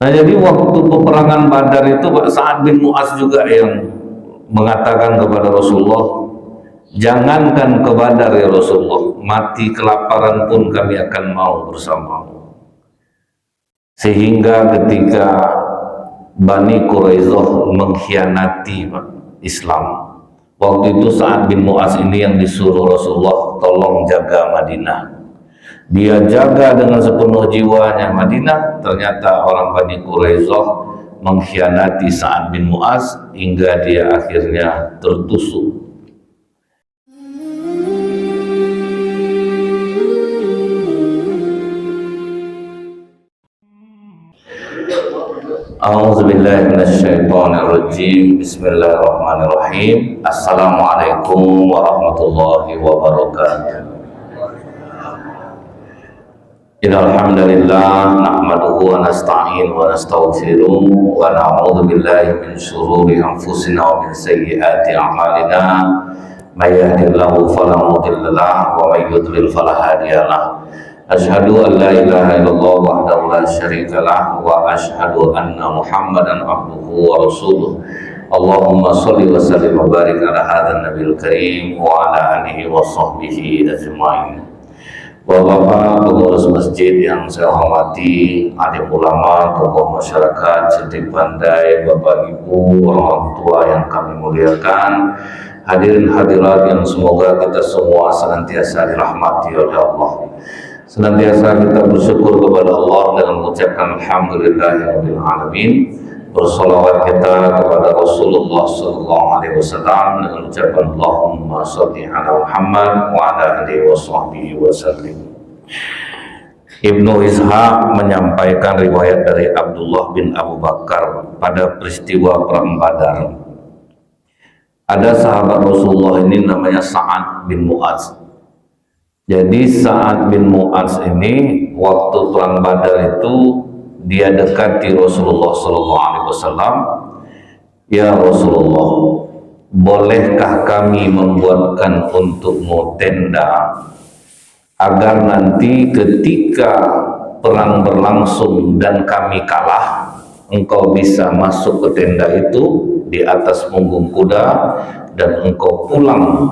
Nah, jadi waktu peperangan Badar itu Sa'ad bin Mu'adz juga yang mengatakan kepada Rasulullah, jangankan ke Badar ya Rasulullah, mati kelaparan pun kami akan mau bersamamu. Sehingga ketika Bani Quraisyah mengkhianati Islam, waktu itu Sa'ad bin Mu'adz ini yang disuruh Rasulullah tolong jaga Madinah. Dia jaga dengan sepenuh jiwanya Madinah. Ternyata orang Bani Quraisyah mengkhianati Sa'ad bin Mu'adz hingga dia akhirnya tertusuk. A'udzubillahi minasyaitonirrajim. Bismillahirrahmanirrahim. Assalamualaikum warahmatullahi wabarakatuh. Innal hamdalillah nahmaduhu wa nasta'in wa nastaghfiruh wa na'udzu billahi min shururi anfusina wa min sayyiati a'malina. May yahdihillahu fala mudilla lahu wa may yudlil fala hadiya lahu. Asyhadu an la ilaha illallah wahdahu la syarika lahu wa asyhadu anna Muhammadan abduhu wa rasuluh. Allahumma shalli wa sallim wa barik ala hadzal nabiyil karim wa ala alihi wa sahbihi ajmain. Bapak-bapak pengurus masjid yang saya hormati, alim ulama, tokoh masyarakat, cerdik pandai, bapak ibu, orang tua yang kami muliakan, hadirin hadirat yang semoga kita semua senantiasa dirahmati oleh Allah. Senantiasa kita bersyukur kepada Allah dengan mengucapkan alhamdulillahirabbil alamin. Bersolawat kita kepada Rasulullah SAW dengan ucapan Allahumma sholli ala Muhammad wa ala alihi washabbihi wasallim. Ibnu Ishaq menyampaikan riwayat dari Abdullah bin Abu Bakar pada peristiwa Perang Badar. Ada sahabat Rasulullah ini namanya Sa'ad bin Mu'adz. Jadi Sa'ad bin Mu'adz ini waktu Perang Badar itu dia dekati Rasulullah SAW. Ya Rasulullah, bolehkah kami membuatkan untukmu tenda agar nanti ketika perang berlangsung dan kami kalah, engkau bisa masuk ke tenda itu di atas punggung kuda dan engkau pulang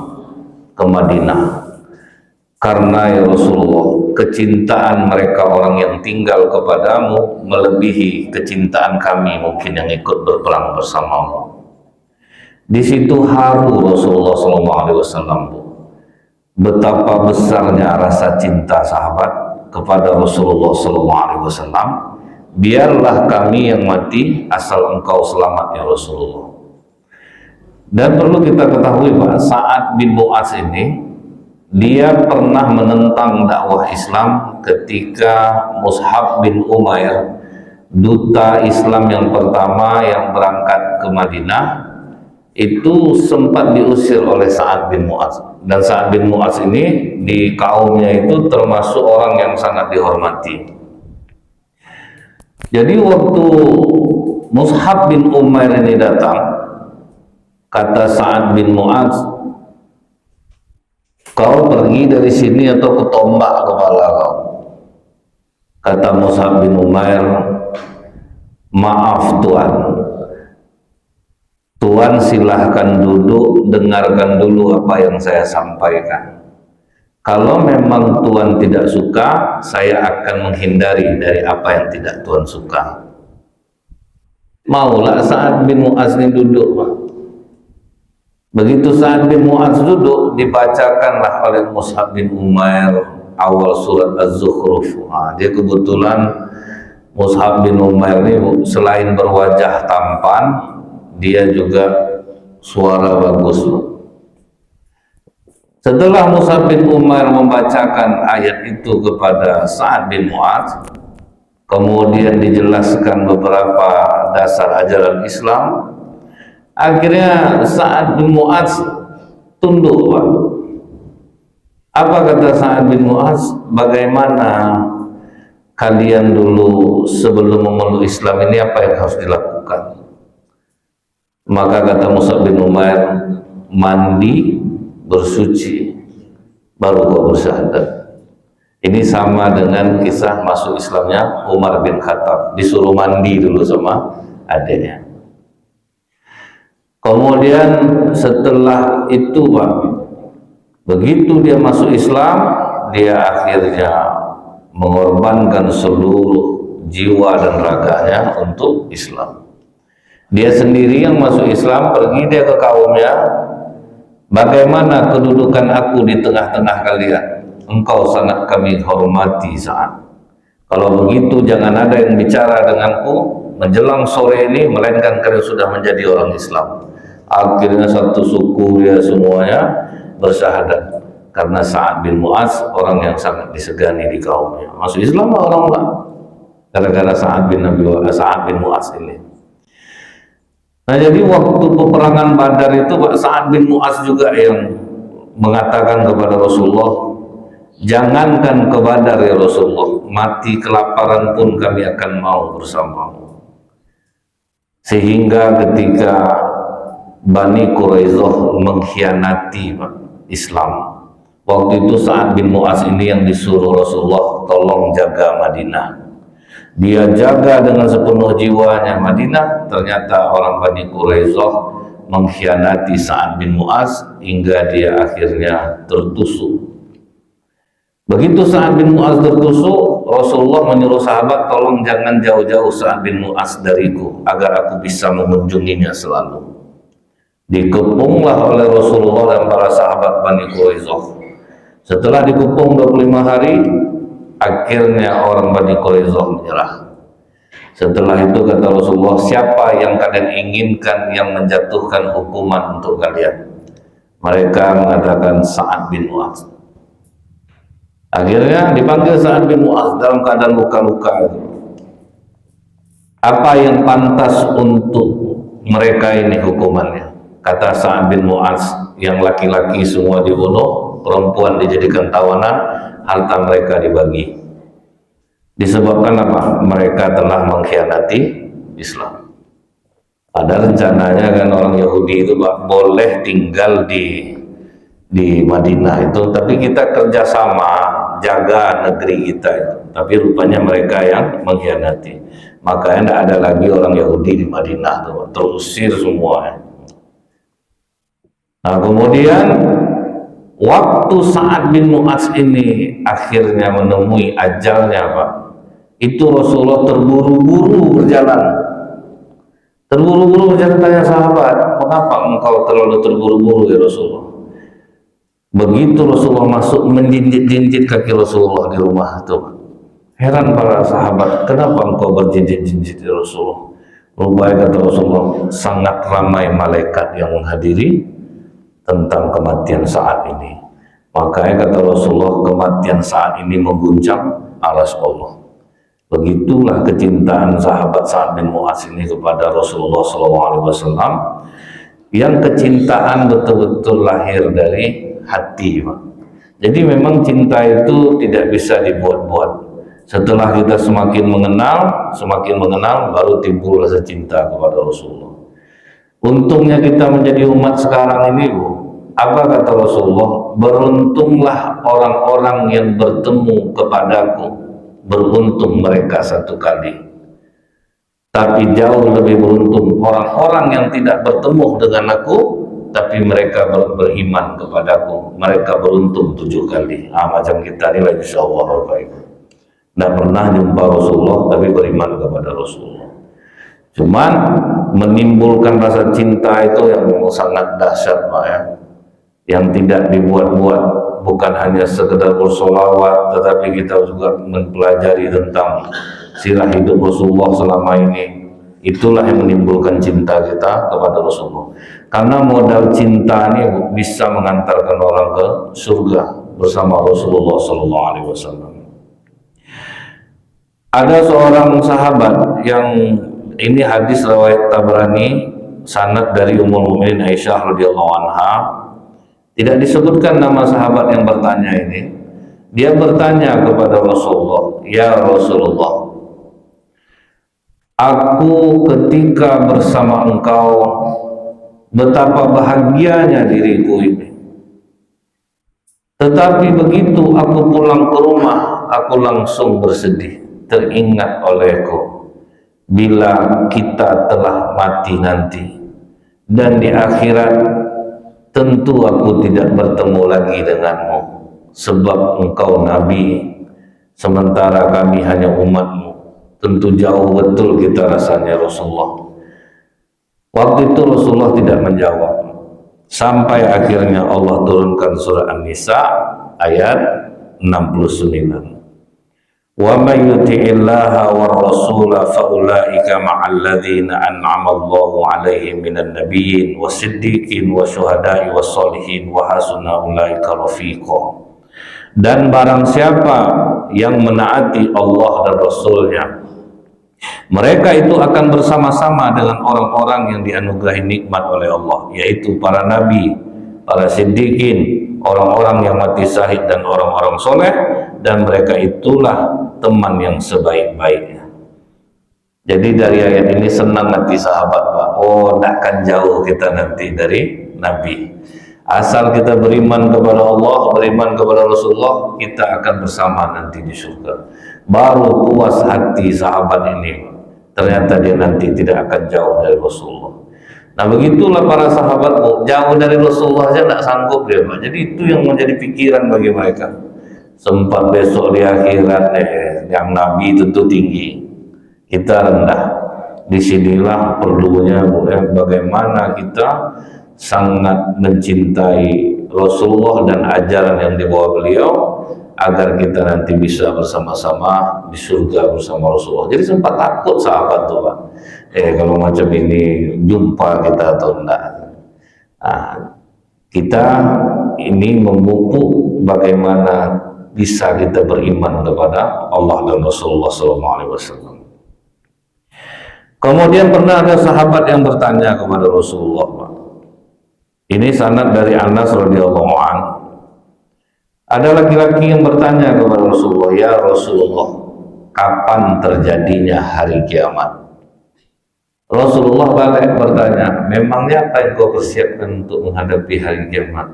ke Madinah. Karena ya Rasulullah, kecintaan mereka orang yang tinggal kepadamu melebihi kecintaan kami mungkin yang ikut berperang bersamamu. Di situ haru Rasulullah SAW. Betapa besarnya rasa cinta sahabat kepada Rasulullah SAW. Biarlah kami yang mati asal engkau selamat ya Rasulullah. Dan perlu kita ketahui Pak, Sa'ad bin Mu'adz ini dia pernah menentang dakwah Islam ketika Mus'ab bin Umair, duta Islam yang pertama yang berangkat ke Madinah, itu sempat diusir oleh Sa'ad bin Mu'adz. Dan Sa'ad bin Mu'adz ini di kaumnya itu termasuk orang yang sangat dihormati. Jadi waktu Mus'ab bin Umair ini datang, kata Sa'ad bin Mu'adz, kau pergi dari sini atau kutombak kepala kau. Kata Mus'ab bin Umair, maaf Tuan, Tuan silahkan duduk, dengarkan dulu apa yang saya sampaikan. Kalau memang Tuan tidak suka, saya akan menghindari dari apa yang tidak Tuan suka. Maulah Sa'ad bin Mu'adz ini duduk Pak. Begitu Sa'ad bin Mu'adz duduk, dibacakanlah oleh Mus'ab bin Umair awal surat Az-Zukhruf. Dia kebetulan Mus'ab bin Umair ini selain berwajah tampan, dia juga suara bagus. Setelah Mus'ab bin Umair membacakan ayat itu kepada Sa'ad bin Mu'adz, kemudian dijelaskan beberapa dasar ajaran Islam, akhirnya Sa'ad bin Mu'adz tunduk Pak. Apa kata Sa'ad bin Mu'adz? Bagaimana kalian dulu sebelum memeluk Islam ini, apa yang harus dilakukan? Maka kata Mus'ab bin Umair, mandi, bersuci, baru kau bersyahadat. Ini sama dengan kisah masuk Islamnya Umar bin Khattab, disuruh mandi dulu sama adiknya. Kemudian setelah itu Pak, begitu dia masuk Islam, dia akhirnya mengorbankan seluruh jiwa dan raganya untuk Islam. Dia sendiri yang masuk Islam, pergi dia ke kaumnya, bagaimana kedudukan aku di tengah-tengah kalian? Engkau sangat kami hormati Sa'ad. Kalau begitu jangan ada yang bicara denganku menjelang sore ini, melainkan kalian sudah menjadi orang Islam. Akhirnya satu suku dia semuanya bersyahadat karena Sa'ad bin Mu'az orang yang sangat disegani di kaumnya. Masuk Islam orang enggak, gara-gara Sa'ad bin Mu'az ini. Nah, jadi waktu peperangan Badar itu Sa'ad bin Mu'az juga yang mengatakan kepada Rasulullah, jangankan ke Badar ya Rasulullah, mati kelaparan pun kami akan mau bersamamu. Sehingga ketika Bani Quraisyah mengkhianati Islam, waktu itu Sa'ad bin Mu'az ini yang disuruh Rasulullah tolong jaga Madinah. Dia jaga dengan sepenuh jiwanya Madinah, ternyata orang Bani Quraisyah mengkhianati Sa'ad bin Mu'az hingga dia akhirnya tertusuk. Begitu Sa'ad bin Mu'az tertusuk, Rasulullah menyuruh sahabat, tolong jangan jauh-jauh Sa'ad bin Mu'az dariku, agar aku bisa mengunjunginya selalu. Dikepunglah oleh Rasulullah dan para sahabat Bani Quraisyah. Setelah dikepung 25 hari, akhirnya orang Bani Quraisyah menyerah. Setelah itu kata Rasulullah, siapa yang kalian inginkan yang menjatuhkan hukuman untuk kalian? Mereka mengatakan Sa'ad bin Mu'az. Akhirnya dipanggil Sa'ad bin Mu'az dalam keadaan luka-luka. Apa yang pantas untuk mereka ini hukumannya? Kata Sa'ad bin Mu'az, yang laki-laki semua dibunuh, perempuan dijadikan tawanan, harta mereka dibagi. Disebabkan apa? Mereka telah mengkhianati Islam. Ada rencananya kan orang Yahudi itu Pak, boleh tinggal di Madinah itu, tapi kita kerjasama jaga negeri kita itu. Tapi rupanya mereka yang mengkhianati. Makanya tidak ada lagi orang Yahudi di Madinah tuh, terusir semua. Nah, kemudian waktu Sa'ad bin Mu'az ini akhirnya menemui ajalnya Pak, itu Rasulullah terburu-buru berjalan. Terburu-buru berjalan, tanya sahabat, mengapa engkau terlalu terburu-buru ya Rasulullah? Begitu Rasulullah masuk, menjinjit-jinjit kaki Rasulullah di rumah itu. Heran para sahabat, kenapa engkau berjinjit-jinjit ya Rasulullah? Rupanya kata Rasulullah, sangat ramai malaikat yang menghadiri tentang kematian saat ini. Makanya kata Rasulullah, kematian saat ini mengguncang arsy Allah. Begitulah kecintaan sahabat Sa'ad bin Mu'az ini kepada Rasulullah SAW, yang kecintaan betul-betul lahir dari hati Pak. Jadi memang cinta itu tidak bisa dibuat-buat. Setelah kita semakin mengenal baru timbul rasa cinta kepada Rasulullah. Untungnya kita menjadi umat sekarang ini Bu. Apa kata Rasulullah? Beruntunglah orang-orang yang bertemu kepadaku, beruntung mereka satu kali. Tapi jauh lebih beruntung orang-orang yang tidak bertemu dengan aku, tapi mereka beriman kepadaku, mereka beruntung 7 kali. Macam kita ini insya Allah baik. Tidak pernah jumpa Rasulullah tapi beriman kepada Rasulullah. Cuman menimbulkan rasa cinta itu yang sangat dahsyat Pak ya, yang tidak dibuat-buat. Bukan hanya sekedar bersolawat, tetapi kita juga mempelajari tentang sirah hidup Rasulullah selama ini. Itulah yang menimbulkan cinta kita kepada Rasulullah. Karena modal cinta ini bisa mengantarkan orang ke surga bersama Rasulullah SAW. Ada seorang sahabat yang ini hadis riwayat Tabrani, sanad dari Ummul Mukminin Aisyah radhiyallahu anha. Tidak disebutkan nama sahabat yang bertanya ini. Dia bertanya kepada Rasulullah, ya Rasulullah, aku ketika bersama engkau betapa bahagianya diriku ini. Tetapi begitu aku pulang ke rumah, aku langsung bersedih, teringat olehku bila kita telah mati nanti, dan di akhirat tentu aku tidak bertemu lagi denganmu, sebab engkau Nabi, sementara kami hanya umatmu. Tentu jauh betul kita rasanya Rasulullah. Waktu itu Rasulullah tidak menjawab, sampai akhirnya Allah turunkan surah An-Nisa ayat 69. Wa may yuti'illaha war rasula fa ulaika ma'al ladzina an'ama Allahu 'alaihim minan nabiyyin wasiddiqin wasyuhada'i wassolihin wa hasuna ulaika rafiqa. Dan barang siapa yang menaati Allah dan Rasulnya, mereka itu akan bersama-sama dengan orang-orang yang dianugerahi nikmat oleh Allah, yaitu para nabi, para siddiqin, orang-orang yang mati syahid, dan orang-orang soleh, dan mereka itulah teman yang sebaik-baiknya. Jadi dari ayat ini senang hati sahabat, Pak. Oh, tak akan jauh kita nanti dari Nabi. Asal kita beriman kepada Allah, beriman kepada Rasulullah, kita akan bersama nanti di surga. Baru puas hati sahabat ini, ternyata dia nanti tidak akan jauh dari Rasulullah. Nah, begitulah para sahabat, jauh dari Rasulullah saja tidak sanggup dia, Pak. Jadi itu yang menjadi pikiran bagi mereka. Sempat besok di akhirat, yang Nabi tentu tinggi, kita rendah. Disinilah perlunya, bagaimana kita sangat mencintai Rasulullah dan ajaran yang dibawa beliau, agar kita nanti bisa bersama-sama di surga bersama Rasulullah. Jadi sempat takut sahabat tuh, Pak. Kalau macam ini jumpa kita atau enggak. Nah, kita ini memupuk bagaimana bisa kita beriman kepada Allah dan Rasulullah SAW. Kemudian pernah ada sahabat yang bertanya kepada Rasulullah, Pak. Ini sanad dari Anas radhiyallahu anhu. Ada laki-laki yang bertanya kepada Rasulullah, ya Rasulullah, kapan terjadinya hari kiamat? Rasulullah balik bertanya, memangnya apa yang kau persiapkan untuk menghadapi hari kiamat?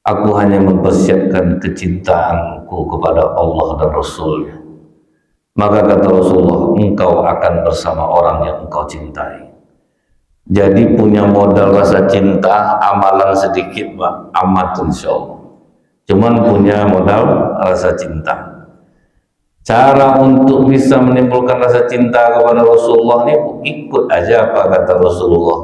Aku hanya mempersiapkan kecintaanku kepada Allah dan Rasulnya. Maka kata Rasulullah, engkau akan bersama orang yang engkau cintai. Jadi punya modal rasa cinta, amalan sedikit, Pak, amat insya Allah. Cuman punya modal rasa cinta. Cara untuk bisa menimbulkan rasa cinta kepada Rasulullah ini, ikut aja apa kata Rasulullah.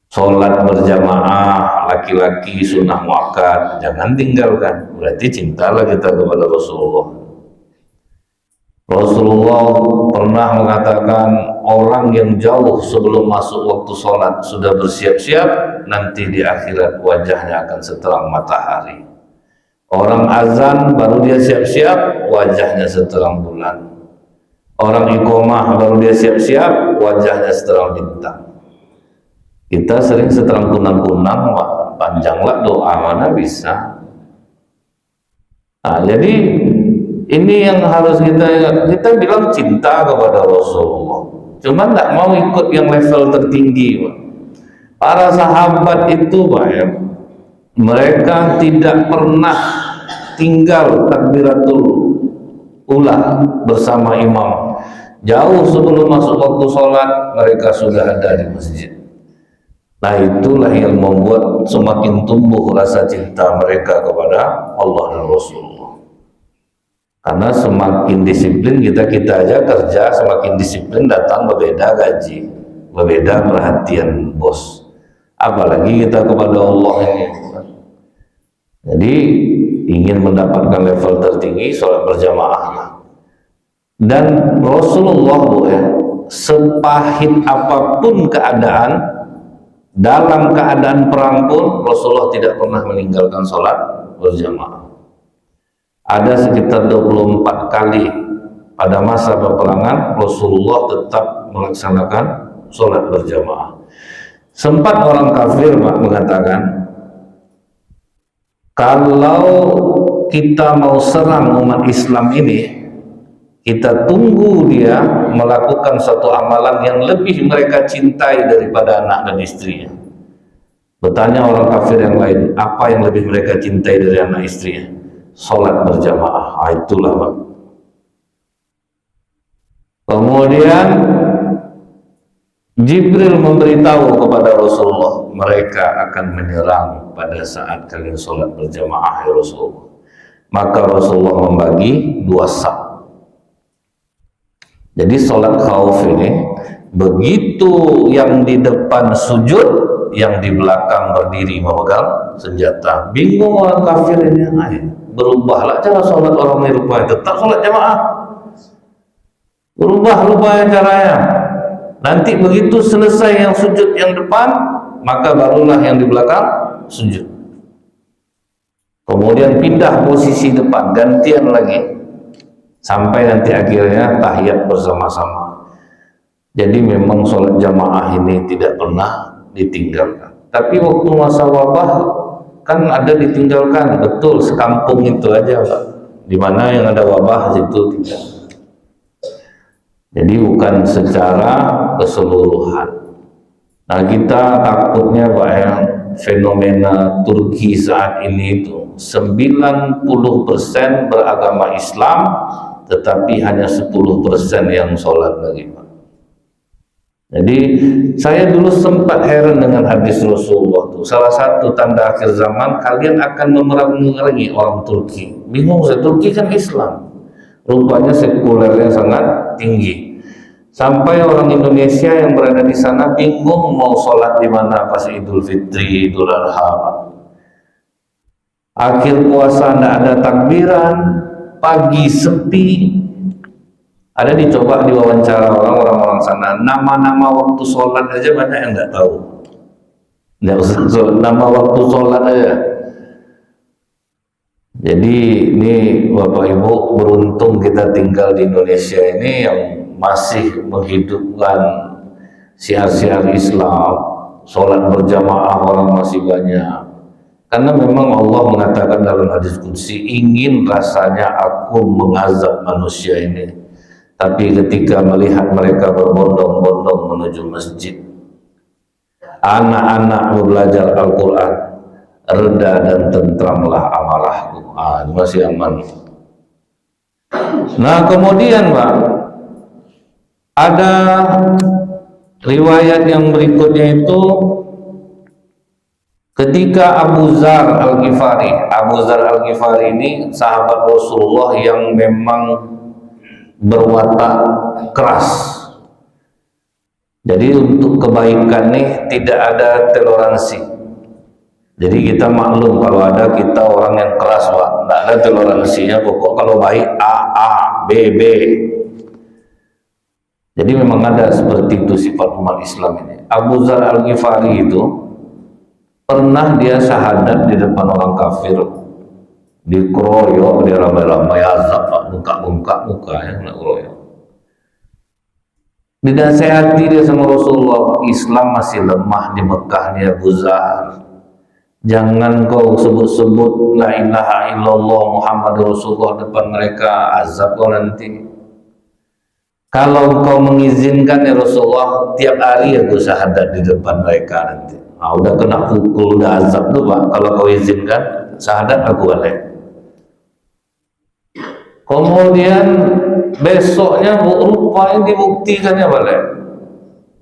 Sholat berjamaah, laki-laki sunnah muakkad, jangan tinggalkan. Berarti cintalah kita kepada Rasulullah. Rasulullah pernah mengatakan, orang yang jauh sebelum masuk waktu sholat sudah bersiap-siap, nanti di akhirat wajahnya akan seterang matahari. Orang azan baru dia siap-siap, wajahnya seterang bulan. Orang iqomah baru dia siap-siap, wajahnya seterang bintang. Kita sering seterang kunang-kunang, panjanglah doa, mana bisa. Nah, jadi ini yang harus kita bilang cinta kepada Rasulullah. Cuma tidak mau ikut yang level tertinggi, Pak. Para sahabat itu, Pak, ya, mereka tidak pernah tinggal takbiratul ula bersama imam. Jauh sebelum masuk waktu sholat, mereka sudah ada di masjid. Nah, itulah yang membuat semakin tumbuh rasa cinta mereka kepada Allah dan Rasulullah. Karena semakin disiplin kita aja kerja, semakin disiplin datang berbeda gaji, berbeda perhatian bos. Apalagi kita kepada Allah ini. Jadi ingin mendapatkan level tertinggi, sholat berjamaah. Dan Rasulullah, ya, sepahit apapun keadaan, dalam keadaan perang pun Rasulullah tidak pernah meninggalkan sholat berjamaah. Ada sekitar 24 kali pada masa peperangan Rasulullah tetap melaksanakan sholat berjamaah. Sempat orang kafir, Pak, mengatakan, kalau kita mau serang umat Islam ini, kita tunggu dia melakukan satu amalan yang lebih mereka cintai daripada anak dan istrinya. Bertanya orang kafir yang lain, apa yang lebih mereka cintai dari anak istrinya? Sholat berjamaah. Itulah Pak. Kemudian Jibril memberitahu kepada Rasulullah, mereka akan menyerang pada saat kalian sholat berjamaah ya Rasulullah. Maka Rasulullah membagi 2 saf. Jadi sholat khauf ini, begitu yang di depan sujud, yang di belakang berdiri memegang senjata. Bingung orang kafir ini, berubahlah cara sholat orang ini rupanya, tetap sholat jamaah. Berubah rupanya caranya. Nanti begitu selesai yang sujud yang depan, maka barulah yang di belakang sujud. Kemudian pindah posisi depan, gantian lagi, sampai nanti akhirnya tahiyat bersama-sama. Jadi memang sholat jamaah ini tidak pernah ditinggalkan. Tapi waktu masa wabah kan ada ditinggalkan, betul, sekampung itu aja Pak. Di mana yang ada wabah itu tidak. Jadi bukan secara keseluruhan. Nah kita takutnya Pak ya, fenomena Turki saat ini itu 90% beragama Islam, tetapi hanya 10% yang sholat lagi Pak. Jadi saya dulu sempat heran dengan hadis Rasulullah itu. Salah satu tanda akhir zaman, kalian akan memerangi orang Turki. Bingung saya, Turki kan Islam, rupanya sekulernya sangat tinggi. Sampai orang Indonesia yang berada di sana bingung mau sholat di mana pas Idul Fitri, Idul Adha. Akhir puasa tidak ada takbiran, pagi sepi. Ada dicoba diwawancara orang-orang sana, nama-nama waktu sholat aja banyak yang nggak tahu. Nggak usah sholat, nama waktu sholat aja. Jadi ini Bapak Ibu, beruntung kita tinggal di Indonesia ini yang masih menghidupkan syiar-syiar Islam. Sholat berjamaah orang masih banyak. Karena memang Allah mengatakan dalam hadis qudsi, ingin rasanya aku mengazab manusia ini, tapi ketika melihat mereka berbondong-bondong menuju masjid, anak-anak belajar Al-Quran, reda dan tentramlah amarahku. Masih aman. Nah kemudian Pak, ada riwayat yang berikutnya itu ketika Abu Dzar Al-Ghifari ini sahabat Rasulullah yang memang berwatak keras. Jadi untuk kebaikan nih tidak ada toleransi. Jadi kita maklum kalau ada kita orang yang keras Pak, tidak ada toleransinya. Pokok kalau baik A, B. Jadi memang ada seperti itu sifat umat Islam ini. Abu Dzar Al-Ghifari itu pernah dia syahadat di depan orang kafir, dikeroyok, dia ramai-ramai azab Pak, bengkak-bengkak mukanya kena keroyok. Dinasehati dia sama Rasulullah, Islam masih lemah di Mekah nih Abu Dzar. Jangan kau sebut-sebut la ilaha illallah Muhammadur Rasulullah depan mereka, azab kau nanti. Kalau kau mengizinkan ya Rasulullah, tiap hari aku syahadat di depan mereka nanti. Udah kena pukul, udah azab tuh Pak. Kalau kau izinkan, syahadat aku boleh. Kemudian besoknya rupanya dibuktikannya boleh.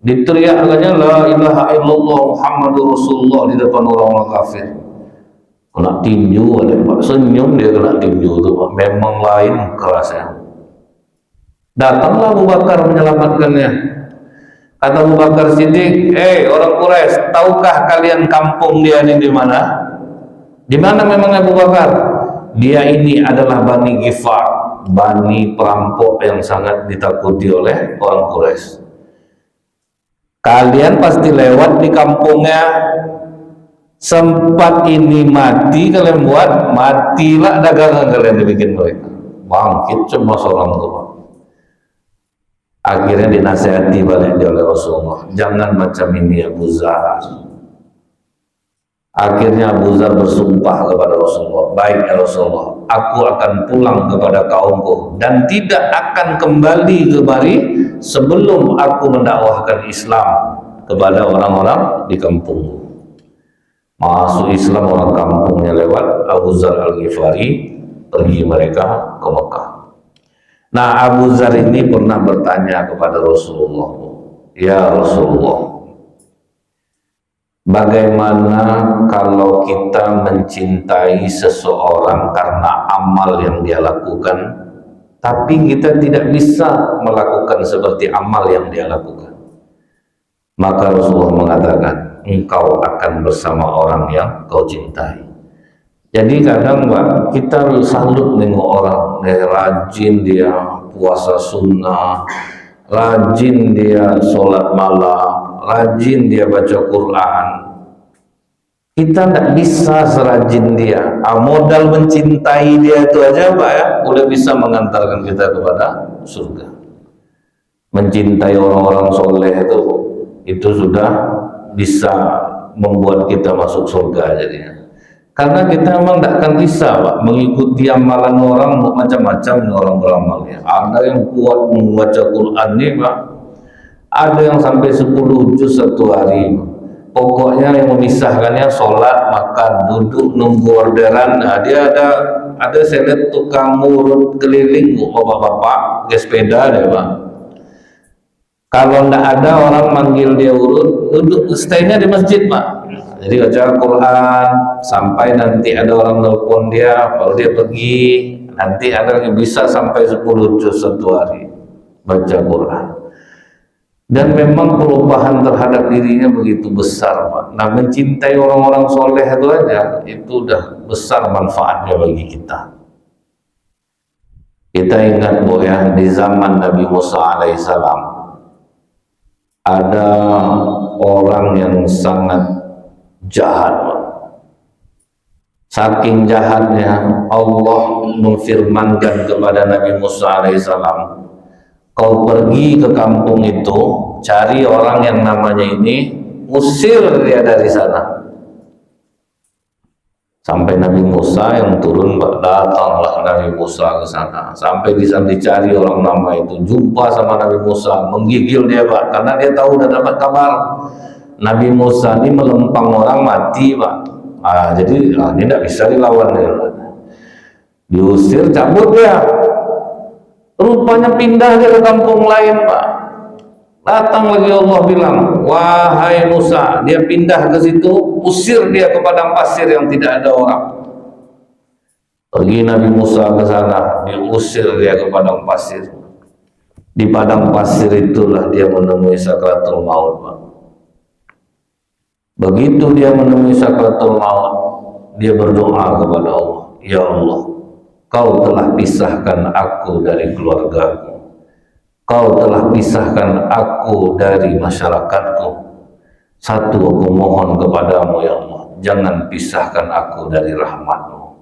Diteriakannya la ilaha illallah Muhammadur Rasulullah di depan orang-orang kafir. Kena tinju oleh Pak, senyum dia kena tinju tuh Pak. Memang lain kerasnya. Datanglah Abu Bakar menyelamatkannya. Kata Abu Bakar Siddiq, orang Quraisy, tahukah kalian kampung dia ini di mana? Di mana memang Abu Bakar? Dia ini adalah Bani Ghifar, Bani perampok yang sangat ditakuti oleh orang Quraisy. Kalian pasti lewat di kampungnya, sempat ini mati kalian buat, matilah dagangan kalian dibikin mereka. Bangkit cuma seorang tua. Akhirnya dinasihati balik dia oleh Rasulullah, jangan macam ini Abu Dzar. Akhirnya Abu Dzar bersumpah kepada Rasulullah, baik ya Rasulullah, aku akan pulang kepada kaumku dan tidak akan kembali kemari sebelum aku mendakwahkan Islam kepada orang-orang di kampungku. Masuk Islam orang kampungnya lewat Abu Dzar Al-Ghifari, pergi mereka ke Mekah. Nah, Abu Dzar ini pernah bertanya kepada Rasulullah, ya Rasulullah, bagaimana kalau kita mencintai seseorang karena amal yang dia lakukan, tapi kita tidak bisa melakukan seperti amal yang dia lakukan? Maka Rasulullah mengatakan, engkau akan bersama orang yang kau cintai. Jadi kadang Mbak, kita salut nengok orang, rajin dia puasa sunnah, rajin dia sholat malam, rajin dia baca Quran. Kita tidak bisa serajin dia. Modal mencintai dia itu aja Pak ya, udah bisa mengantarkan kita kepada surga. Mencintai orang-orang soleh itu sudah bisa membuat kita masuk surga jadinya. Karena kita memang tidak akan bisa Pak mengikuti amalan orang macam-macam orang beramal ya. Ada yang kuat membaca Quran nih Pak, ada yang sampai 10 juz satu hari. Pokoknya yang memisahkannya sholat, makan, duduk, nunggu orderan. Nah, dia ada saya lihat tukang urut keliling bapak-bapak ke sepeda deh Pak. Kalau tidak ada orang manggil dia urut, duduk stay-nya di masjid Pak. Jadi baca Quran sampai nanti ada orang nelpon dia, baru dia pergi. Nanti ada yang bisa sampai 10 juz satu hari baca Quran. Dan memang perubahan terhadap dirinya begitu besar Pak. Nah, mencintai orang-orang soleh itu aja, itu udah besar manfaatnya bagi kita. Kita ingat Bu ya, di zaman Nabi Musa alaihissalam ada orang yang sangat jahat Pak. Saking jahatnya Allah memfirmankan kepada Nabi Musa alaihissalam, kau pergi ke kampung itu, cari orang yang namanya ini, usir dia dari sana. Sampai Nabi Musa yang turun, datanglah Nabi Musa ke sana. Sampai di sana dicari orang nama itu, jumpa sama Nabi Musa, menggigil dia Pak, karena dia tahu udah dapat kabar Nabi Musa ini melempang orang mati Pak. Jadi ini tidak bisa dilawan dia. Diusir, cabut dia. Rupanya pindah dia ke kampung lain Pak. Datang lagi Allah bilang, wahai Musa, dia pindah ke situ, usir dia ke padang pasir yang tidak ada orang. Pergi Nabi Musa ke sana, diusir dia ke padang pasir. Di padang pasir itulah dia menemui sakratul maut Pak. Begitu dia menemui sakratul maut, dia berdoa kepada Allah, ya Allah, kau telah pisahkan aku dari keluargaku, kau telah pisahkan aku dari masyarakatku. Satu aku mohon kepadamu ya Allah, jangan pisahkan aku dari rahmatmu.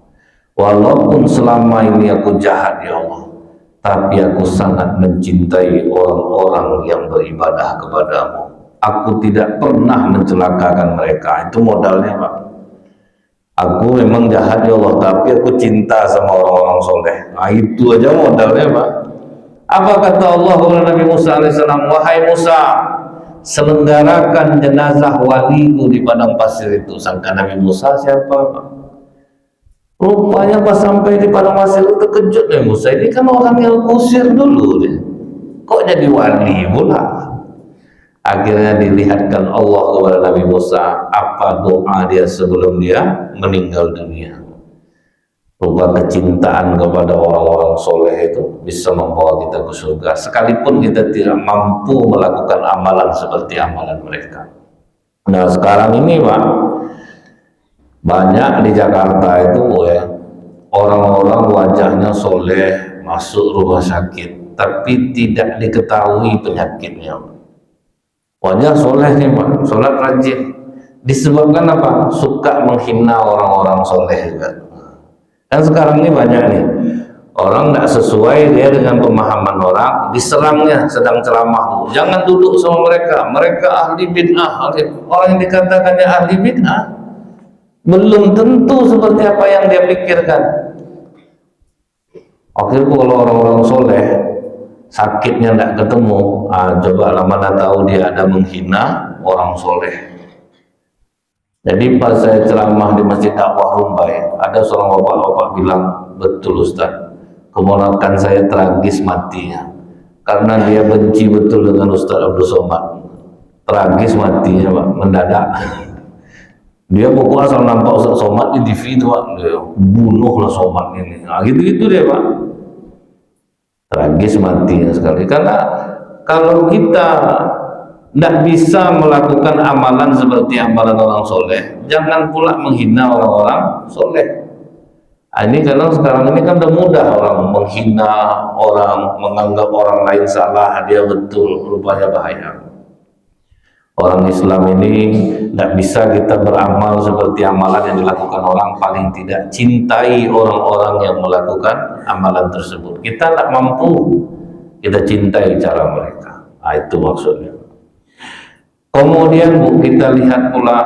Walaupun selama ini aku jahat ya Allah, tapi aku sangat mencintai orang-orang yang beribadah kepadamu. Aku tidak pernah mencelakakan mereka. Itu modalnya Pak. Aku memang jahat ya Allah, tapi aku cinta sama orang-orang soleh. Nah, itu aja modalnya Pak. Apa kata Allah kepada Nabi Musa alaihissalam? Wahai Musa, selenggarakan jenazah waliku di padang pasir itu. Sangka Nabi Musa siapa Pak? Rupanya pas sampai di padang pasir itu terkejut nih Musa. Ini kan orang yang kusir dulu deh. Kok jadi wali pula? Akhirnya dilihatkan Allah kepada Nabi Musa apa doa dia sebelum dia meninggal dunia. Rupa kecintaan kepada orang-orang soleh itu bisa membawa kita ke surga, sekalipun kita tidak mampu melakukan amalan seperti amalan mereka. Nah sekarang ini Pak, banyak di Jakarta itu ya, orang-orang wajahnya soleh masuk rumah sakit, tapi tidak diketahui penyakitnya. Wajah soleh nih Pak, sholat rajin. Disebabkan apa? Suka menghina orang-orang soleh juga. Dan sekarang ini banyak nih, orang tidak sesuai dia dengan pemahaman orang, diserangnya sedang ceramah. Jangan duduk sama mereka, mereka ahli bid'ah. Orang yang dikatakannya ahli bid'ah belum tentu seperti apa yang dia pikirkan. Akhirnya kalau orang-orang soleh sakitnya tidak ketemu, coba lah mana tahu dia ada menghina orang soleh. Jadi pas saya ceramah di Masjid Dakwah Rumbai, ada seorang bapak-bapak bilang betul Ustaz, keponakan saya tragis matinya karena dia benci betul dengan Ustaz Abdul Somad. Tragis matinya Pak, mendadak. Dia pokoknya asal nampak Ustaz Somad di TV itu Pak, dia bunuhlah Somad ini. Nah, gitu-gitu dia Pak. Tragis matinya sekali. Karena kalau kita tidak bisa melakukan amalan seperti amalan orang soleh, jangan pula menghina orang-orang soleh. Nah, ini karena sekarang ini kan udah mudah orang menghina orang, menganggap orang lain salah, dia betul, rupanya bahaya. Orang Islam ini tidak bisa kita beramal seperti amalan yang dilakukan orang, paling tidak cintai orang-orang yang melakukan amalan tersebut. Kita tidak mampu, kita cintai cara mereka. Nah, itu maksudnya. Kemudian Bu, kita lihat pula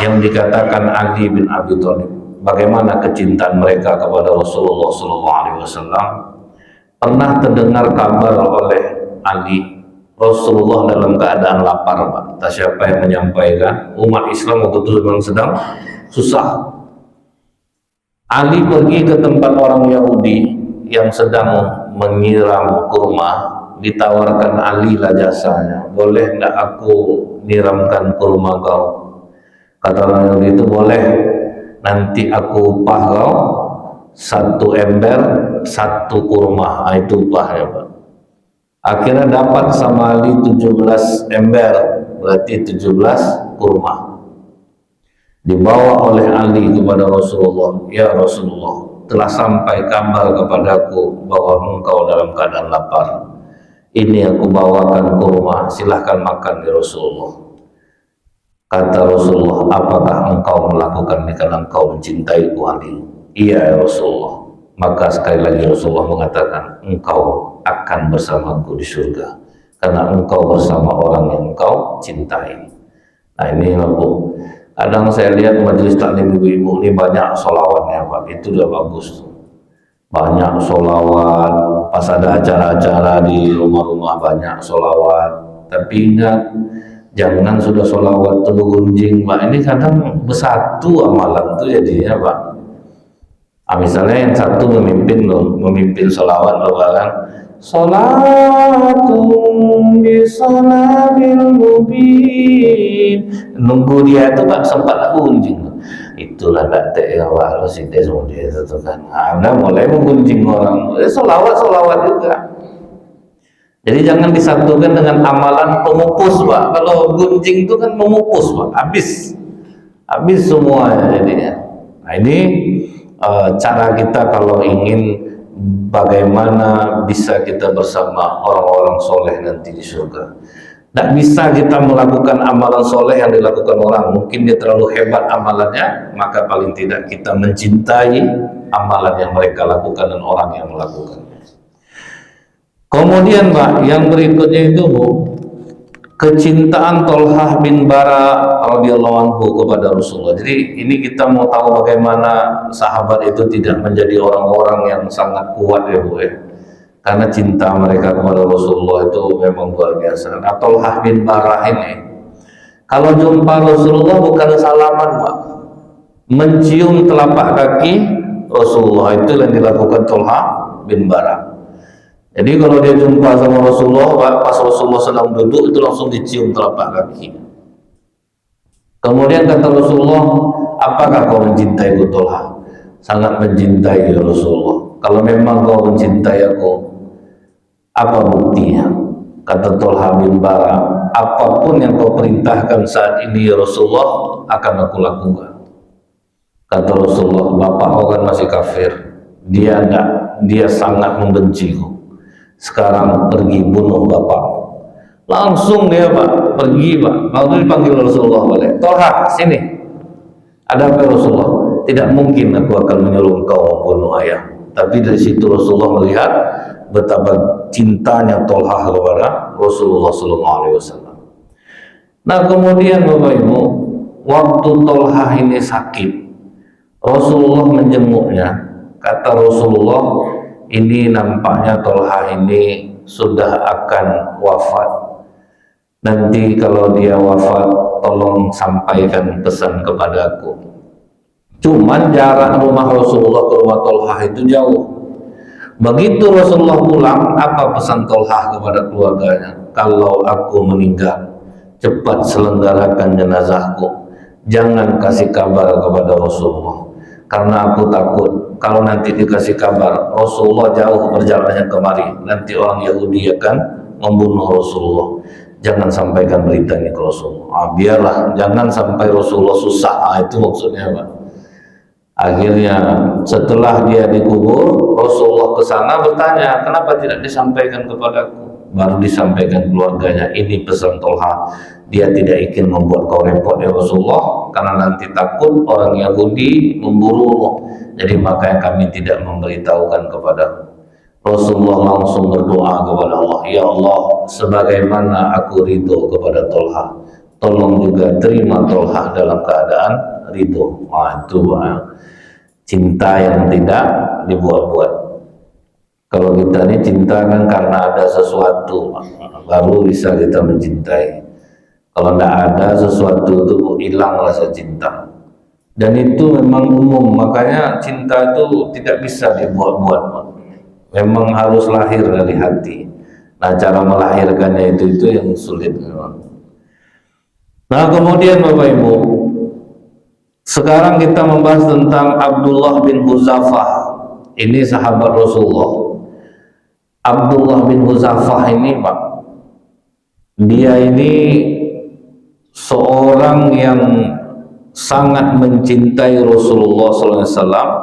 yang dikatakan Ali bin Abi Thalib, bagaimana kecintaan mereka kepada Rasulullah SAW. Pernah terdengar kabar oleh Ali, Rasulullah dalam keadaan lapar Pak. Tak siapa yang menyampaikan, umat Islam waktu itu memang sedang susah. Ali pergi ke tempat orang Yahudi yang sedang menyiram kurma, ditawarkan Ali lah jasanya, boleh tidak aku nyiramkan kurma kau? Kata orang Yahudi itu, boleh, nanti aku upah kau 1 ember 1 kurma. Nah, itu upahnya Pak. Akhirnya dapat sama Ali 17 ember, berarti 17 kurma. Dibawa oleh Ali kepada Rasulullah, ya Rasulullah, telah sampai kabar kepadaku bahwa engkau dalam keadaan lapar. Ini aku bawakan kurma, silahkan makan ya Rasulullah. Kata Rasulullah, apakah engkau melakukan ini karena engkau mencintaiku Ali? Iya ya Rasulullah. Maka sekali lagi Rasulullah mengatakan, engkau akan bersamaku di surga karena engkau bersama orang yang engkau cintai. Nah, ini Bu, kadang saya lihat majelis taklim ibu-ibu ini banyak sholawatnya Pak, itu udah bagus. Banyak sholawat, pas ada acara-acara di rumah-rumah banyak sholawat. Tapi ingat, jangan sudah sholawat tuh gunjing Pak, ini kadang bersatu amalan tuh jadinya Pak. Misalnya yang satu memimpin sholawat loh kan, sholatun bisolabil mubin, nunggu dia itu Pak sempat aku gunjing, itulah tak teh awal si des dia itu kan, udah mulai menggunjing orang, sholawat juga. Jadi jangan disatukan dengan amalan pemupus Pak. Kalau gunjing itu kan memupus Pak, habis semuanya jadinya. Nah, ini cara kita kalau ingin bagaimana bisa kita bersama orang-orang soleh nanti di surga. Tidak bisa kita melakukan amalan soleh yang dilakukan orang, mungkin dia terlalu hebat amalannya, maka paling tidak kita mencintai amalan yang mereka lakukan dan orang yang melakukannya. Kemudian Pak, yang berikutnya itu Bu, kecintaan Tolhah bin Bara radhiyallahu anhu kepada Rasulullah. Jadi ini kita mau tahu bagaimana sahabat itu tidak menjadi orang-orang yang sangat kuat ya Bu ya. Karena cinta mereka kepada Rasulullah itu memang luar biasa. Nah, Tolhah bin Bara ini kalau jumpa Rasulullah bukan salaman Pak, mencium telapak kaki Rasulullah, itu yang dilakukan Tolhah bin Bara. Jadi kalau dia jumpa sama Rasulullah, pas Rasulullah sedang duduk, itu langsung dicium telapak kaki. Kemudian kata Rasulullah, apakah kau mencintai Tolhah? Sangat mencintai ya Rasulullah. Kalau memang kau mencintai aku, apa buktinya? Kata Tolhah bin Bara, apapun yang kau perintahkan saat ini ya Rasulullah, akan aku lakukan. Kata Rasulullah, bapak kau kan masih kafir, dia sangat membenciku. Sekarang pergi bunuh bapak. Langsung dia Pak pergi Pak. Lalu dipanggil Rasulullah balik. Tolhah sini. Ada apa Rasulullah? Tidak mungkin aku akan menyuruh engkau membunuh ayah. Tapi dari situ Rasulullah melihat betapa cintanya Tolhah kepada Rasulullah SAW. Nah kemudian Bapak Ibu, waktu Tolhah ini sakit, Rasulullah menjenguknya. Kata Rasulullah, ini nampaknya Tolhah ini sudah akan wafat. Nanti kalau dia wafat, tolong sampaikan pesan kepadaku. Cuman jarak rumah Rasulullah ke rumah Tolhah itu jauh. Begitu Rasulullah pulang, apa pesan Tolhah kepada keluarganya? Kalau aku meninggal, cepat selenggarakan jenazahku. Jangan kasih kabar kepada Rasulullah, karena aku takut kalau nanti dikasih kabar Rasulullah jauh perjalanannya kemari, nanti orang Yahudi akan membunuh Rasulullah. Jangan sampaikan beritanya ke Rasulullah. Biarlah, jangan sampai Rasulullah susah. Itu maksudnya, Pak. Akhirnya setelah dia dikubur, Rasulullah ke sana bertanya, kenapa tidak disampaikan kepadaku? Baru disampaikan keluarganya, ini pesan Tolhah. Dia tidak ingin membuat kau repot ya Rasulullah, karena nanti takut orang Yahudi memburumu. Jadi makanya kami tidak memberitahukan kepadamu. Rasulullah langsung berdoa kepada Allah, ya Allah, sebagaimana aku ridho kepada Tolhah, tolong juga terima Tolhah dalam keadaan ridho. Itu cinta yang tidak dibuat-buat. Kalau kita ini cinta kan karena ada sesuatu baru bisa kita mencintai. Kalau tidak ada sesuatu itu hilang rasa cinta. Dan itu memang umum, makanya cinta itu tidak bisa dibuat-buat. Memang harus lahir dari hati. Nah, cara melahirkannya itu yang sulit memang. Nah, kemudian Bapak Ibu, sekarang kita membahas tentang Abdullah bin Huzafah. Ini sahabat Rasulullah. Abdullah bin Huzafah ini, Pak, dia ini seorang yang sangat mencintai Rasulullah SAW.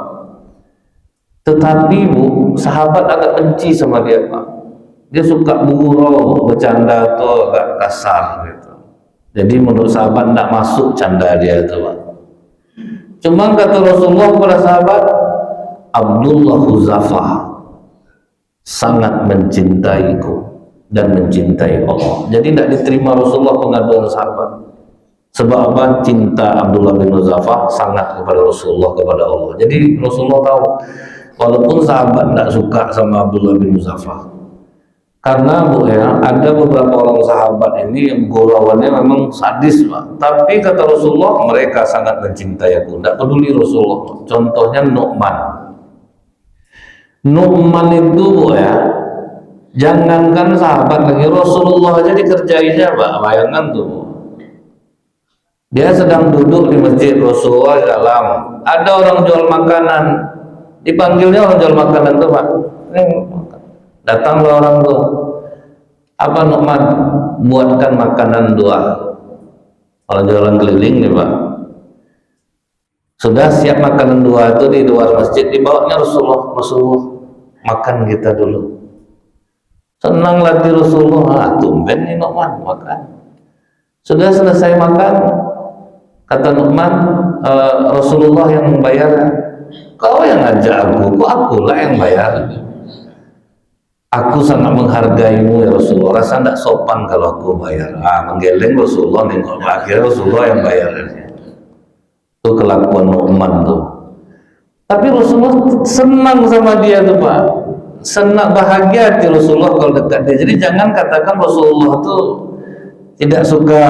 Tetapi Bu, sahabat agak benci sama dia, Pak. Dia suka bergurau, bercanda atau agak kasar gitu. Jadi menurut sahabat tidak masuk canda dia itu, Pak. Cuma kata Rasulullah kepada sahabat, Abdullah Huzafah sangat mencintaiku dan mencintai Allah. Jadi tidak diterima Rasulullah pengaduan sahabat. Sebab apa? Cinta Abdullah bin Huzafah sangat kepada Rasulullah, kepada Allah. Jadi Rasulullah tahu, walaupun sahabat tidak suka sama Abdullah bin Huzafah, karena Bu ya, ada beberapa orang sahabat ini yang gurauannya memang sadis, Pak. Tapi kata Rasulullah, mereka sangat mencintai aku, tidak peduli Rasulullah. Contohnya Nu'man. Nu'man itu Bu ya, jangankan sahabat lagi, Rasulullah aja dikerjainya, Pak. Bayangkan tuh, dia sedang duduk di masjid Rasulullah dalam, ada orang jual makanan, dipanggilnya orang jual makanan tuh, Pak. Datanglah orang tuh, apa Nu'man, buatkan makanan 2. Orang jualan keliling nih, Pak. Sudah siap makanan 2 itu di luar masjid, dibawanya Rasulullah. Rasulullah, makan kita dulu. Senang lagi Rasulullah, tumben nih Nu'man makan. Sudah selesai makan, kata Nu'man, Rasulullah yang membayar. Kau yang ngajak aku, kok akulah yang bayar? Aku sangat menghargaimu ya Rasulullah, rasa tidak sopan kalau aku bayar. Menggeleng Rasulullah, nengok akhirnya Rasulullah yang bayar. Itu kelakuan Nu'man tuh. Tapi Rasulullah senang sama dia tuh, Pak. Senang, bahagia hati Rasulullah kalau dekat dia. Jadi jangan katakan Rasulullah tuh tidak suka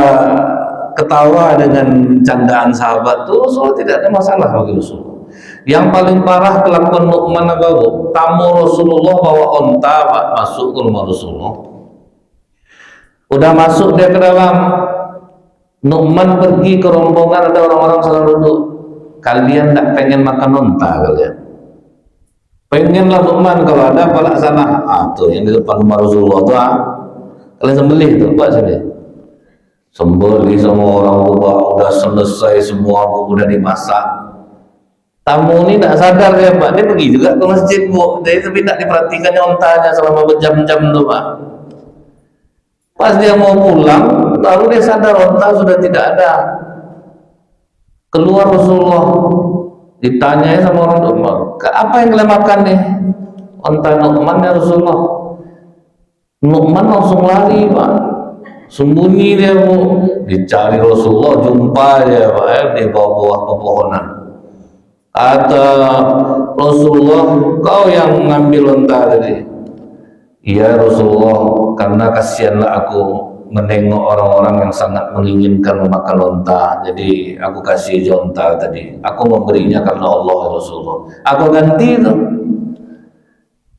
ketawa dengan candaan sahabat tuh. Rasulullah tidak ada masalah bagi Rasulullah. Yang paling parah kelakuan Nu'man apa, Bu? Tamu Rasulullah bawa onta, Pak, masuk ke rumah Rasulullah. Udah masuk dia ke dalam, Nu'man pergi ke rombongan, ada orang-orang sedang duduk. Kalian tak pengen makan onta kalian? Pengenlah Nu'man, kalau ada apa laksana? Tuh yang di depan rumah Rasulullah tuh, kalian sembelih tuh, Pak, sini. Sembelih sama orang tua, udah selesai semua, udah dimasak. Tamu ini tidak sadar ya, Pak, dia pergi juga ke masjid, Bu. Jadi tapi tidak diperhatikannya ontanya selama berjam-jam tuh, Pak. Pas dia mau pulang, baru dia sadar onta sudah tidak ada. Keluar Rasulullah, ditanyai sama orang tua, apa yang kalian makan nih? Onta Nu'man ya Rasulullah. Nu'man langsung lari, Pak. Sembunyi dia, Bu. Dicari Rasulullah, jumpa dia, Pak, di bawah-bawah pepohonan. Kata Rasulullah, kau yang ngambil onta tadi? Iya Rasulullah, karena kasihanlah aku menengok orang-orang yang sangat menginginkan memakan onta. Jadi aku kasih aja onta tadi. Aku memberinya karena Allah ya Rasulullah. Aku ganti itu.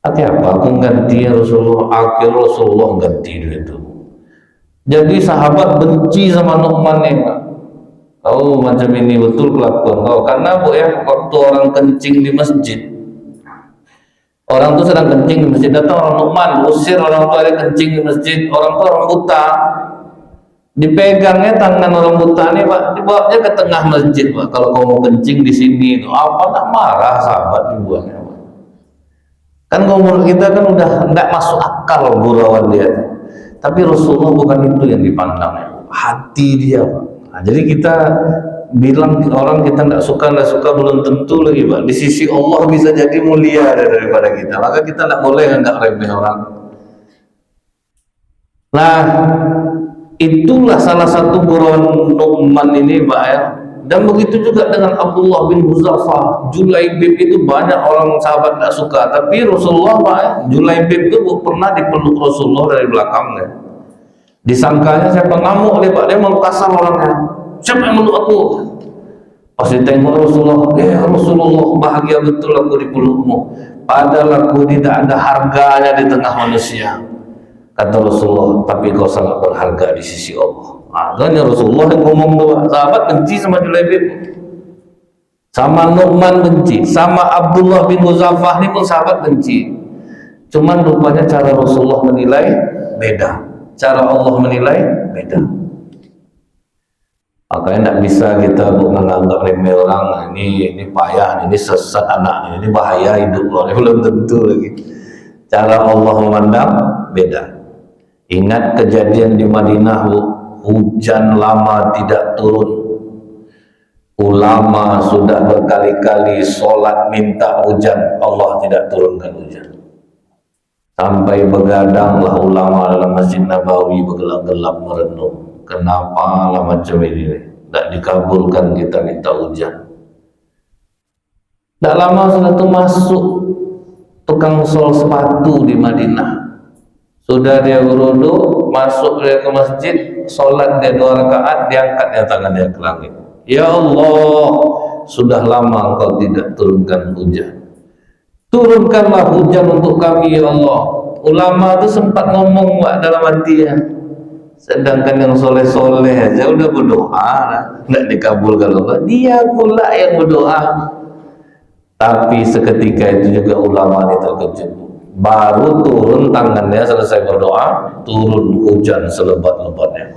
Apa? Aku ganti ya Rasulullah. Akhir Rasulullah ganti itu. Jadi sahabat benci sama Nu'man nih, Pak. Oh, macam ini betul kelakuan kau. Karena Bu ya, waktu orang kencing di masjid, orang tuh sedang kencing di masjid, datang orang Nu'man, usir orang tua dia kencing di masjid. Orang tua orang buta, dipegangnya tangan orang buta nih Pak, dibawanya ke tengah masjid Pak. Kalau kau mau kencing di sini, itu apa tak marah sahabat dibuangnya Pak. Kan umur kita kan udah nggak masuk akal gurauan dia. Tapi Rasulullah bukan itu yang dipandang, hati dia Pak. Nah, jadi kita bilang orang kita nggak suka belum tentu lagi Pak. Di sisi Allah bisa jadi mulia daripada kita. Maka kita nggak boleh nggak remeh orang. Nah, itulah salah satu gurauan Nu'man ini Pak ya. Dan begitu juga dengan Abdullah bin Hudzafah. Julaibib itu banyak orang sahabat nggak suka, tapi Rasulullah Pak ya, Julaibib itu pernah dipeluk Rasulullah dari belakangnya. Disangkanya saya pengamuk oleh Pak, dia mau kasar orangnya. Siapa yang meluk aku? Pas ditengok Rasulullah, Rasulullah bahagia betul aku dipelukmu. Padahal aku tidak ada harganya di tengah manusia. Kata Rasulullah, tapi kau sangat berharga di sisi Allah. Makanya Rasulullah yang ngomong tuh, sahabat benci sama Julaibib, sama Nu'man benci, sama Abdullah bin Hudzafah ini pun sahabat benci. Cuman rupanya cara Rasulullah menilai beda. Cara Allah menilai beda. Makanya tidak bisa kita menganggap remeh orang. Ini payah, ini sesat anak, ini bahaya hidup orang. Belum tentu lagi. Cara Allah memandang beda. Ingat kejadian di Madinah, hujan lama tidak turun. Ulama sudah berkali-kali sholat minta hujan, Allah tidak turunkan hujan. Sampai begadanglah ulama dalam Masjid Nabawi bergelap-gelap merenung. Kenapa lah macam ini? Tidak dikabulkan kita minta hujan. Tidak lama sudah itu masuk tukang sol sepatu di Madinah. Sudah dia berwudu, masuk dia ke masjid, sholat dia 2 rakaat, diangkatnya tangan dia ke langit. Ya Allah, sudah lama engkau tidak turunkan hujan. Turunkanlah hujan untuk kami ya Allah. Ulama itu sempat ngomong Pak dalam hatinya. Sedangkan yang soleh-soleh aja udah berdoa, nggak dikabulkan Allah. Dia pula yang berdoa. Tapi seketika itu juga ulama ini terkejut. Baru turun tangannya selesai berdoa, turun hujan selebat-lebatnya.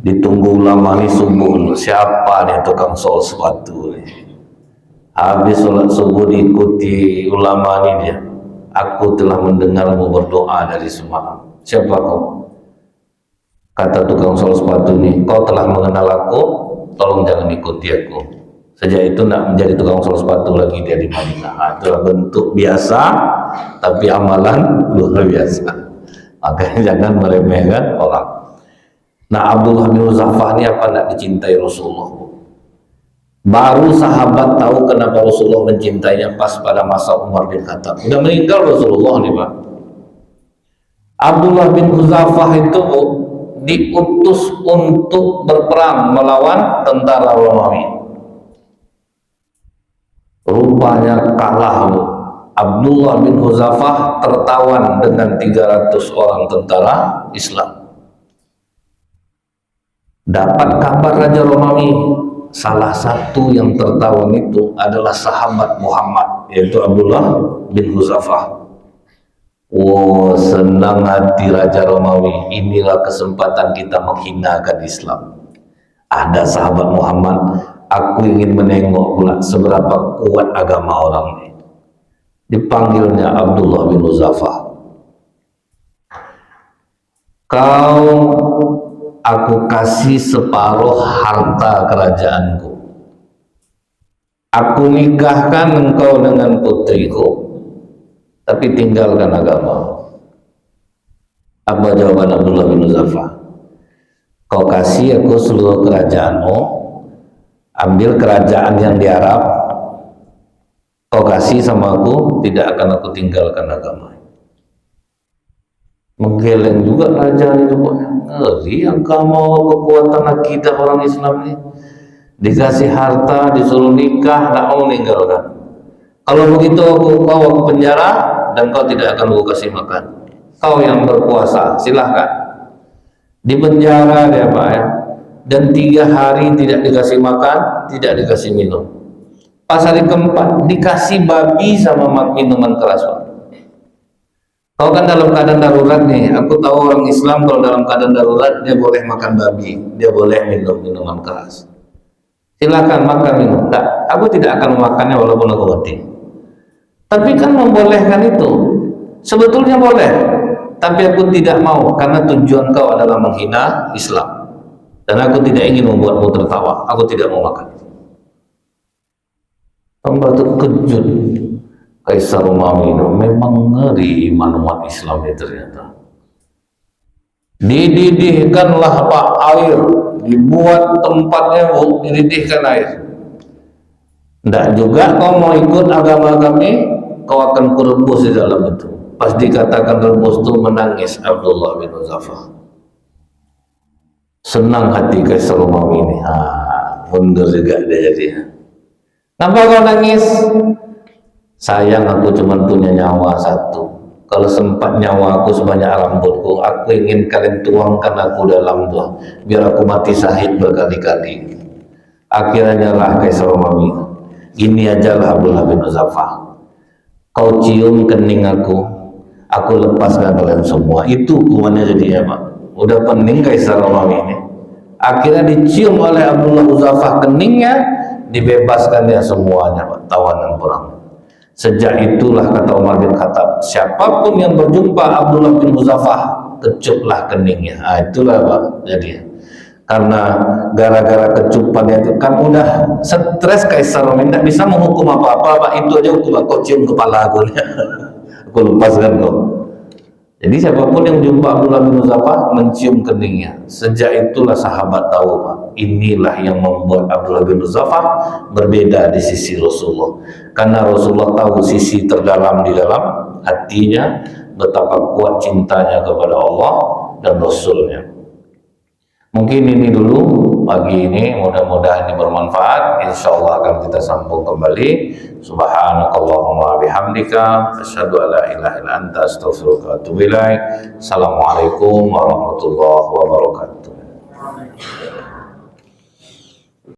Ditunggu ulama ini subuh. Siapa nih tukang sol sepatu nih? Habis sholat subuh diikuti ulama ini dia. Aku telah mendengarmu berdoa dari semalam. Siapa kau? Kata tukang sol sepatu ini, kau telah mengenal aku, tolong jangan ikuti aku. Sejak itu tidak menjadi tukang sol sepatu lagi dia di Madinah. Itulah bentuk biasa, tapi amalan luar biasa. Makanya jangan meremehkan orang. Nah, Abdullah bin Hudzafah ini apa tidak dicintai Rasulullah? Baru sahabat tahu kenapa Rasulullah mencintainya pas pada masa Umar bin Khattab. Sudah meninggal Rasulullah nih Pak. Abdullah bin Hudzafah itu diutus untuk berperang melawan tentara Romawi. Rupanya kalah Bu. Abdullah bin Hudzafah tertawan dengan 300 orang tentara Islam. Dapat kabar Raja Romawi, salah satu yang tertawan itu adalah sahabat Muhammad, yaitu Abdullah bin Hudzafah. Wow, senang hati Raja Romawi. Inilah kesempatan kita menghinakan Islam. Ada sahabat Muhammad, aku ingin menengok pula seberapa kuat agama orang ini. Dipanggilnya Abdullah bin Hudzafah. Kau aku kasih separuh harta kerajaanku. Aku nikahkan engkau dengan putriku, tapi tinggalkan agama. Apa jawaban Abdullah bin Hudzafah? Kau kasih aku seluruh kerajaanmu, ambil kerajaan yang di Arab, kau kasih sama aku, tidak akan aku tinggalkan agama. Menggeleng juga raja ini pokoknya. Ngeri agama kekuatan akidah orang Islam ini. Dikasih harta, disuruh nikah, tak mau meninggalkan. Kalau begitu kau ke penjara dan kau tidak akan aku kasih makan. Kau yang berkuasa, silahkan. Di penjara dia Pak ya. Dan 3 hari tidak dikasih makan, tidak dikasih minum. Pas hari keempat dikasih babi sama minuman keras Pak. Kau kan dalam keadaan darurat nih. Aku tahu orang Islam kalau dalam keadaan darurat dia boleh makan babi, dia boleh minum minuman keras. Silakan makan minum. Tak, aku tidak akan memakannya walaupun aku mati. Tapi kan membolehkan itu. Sebetulnya boleh, tapi aku tidak mau karena tujuan kau adalah menghina Islam. Dan aku tidak ingin membuatmu tertawa. Aku tidak mau makan. Hamba terkejut. Kaisar Romawi memang ngeri iman umat Islam ini ternyata. Dididihkanlah Pak air, dibuat tempatnya dididihkan air. Tidak juga kau mau ikut agama kami, kau akan kurebus di dalam itu. Pas dikatakan rebus itu menangis Abdullah bin Hudzafah. Senang hati Kaisar Romawi ini. Mundur juga dia jadi. Kenapa kau nangis? Sayang aku cuma punya nyawa satu. Kalau sempat nyawa aku sebanyak rambutku, aku ingin kalian tuangkan aku dalam tuh, biar aku mati syahid berkali-kali. Akhirnya nyerah Kaisar Romawi. Ini ajalah Abdullah bin Hudzafah. Kau cium kening aku lepaskan kalian semua. Itu hukumannya jadinya Pak. Udah pening Kaisar Romawi ini. Akhirnya dicium oleh Abdullah bin Hudzafah keningnya, dibebaskan dia semuanya Pak, tawanan perang. Sejak itulah kata Umar bin Khattab, siapapun yang berjumpa Abdullah bin Hudzafah, kecuplah keningnya. Itulah Pak. Jadi karena gara-gara kecupannya itu kan udah stres Kaisar Romawi, tidak bisa menghukum apa-apa Pak. Itu aja hukum aku cium kepala aku. Aku lepaskan kau. Jadi siapapun yang jumpa Abdullah bin Hudzafah mencium keningnya. Sejak itulah sahabat tahu Pak, inilah yang membuat Abdullah bin Hudzafah berbeda di sisi Rasulullah. Karena Rasulullah tahu sisi terdalam di dalam hatinya, betapa kuat cintanya kepada Allah dan Rasulnya. Mungkin ini dulu pagi ini, mudah-mudahan ini bermanfaat. Insya Allah akan kita sambung kembali. Subhanakallahumma bihamdika asyhadu an la ilaha illa anta astaghfiruka wa atubu ilaik. Assalamualaikum warahmatullahi wabarakatuh.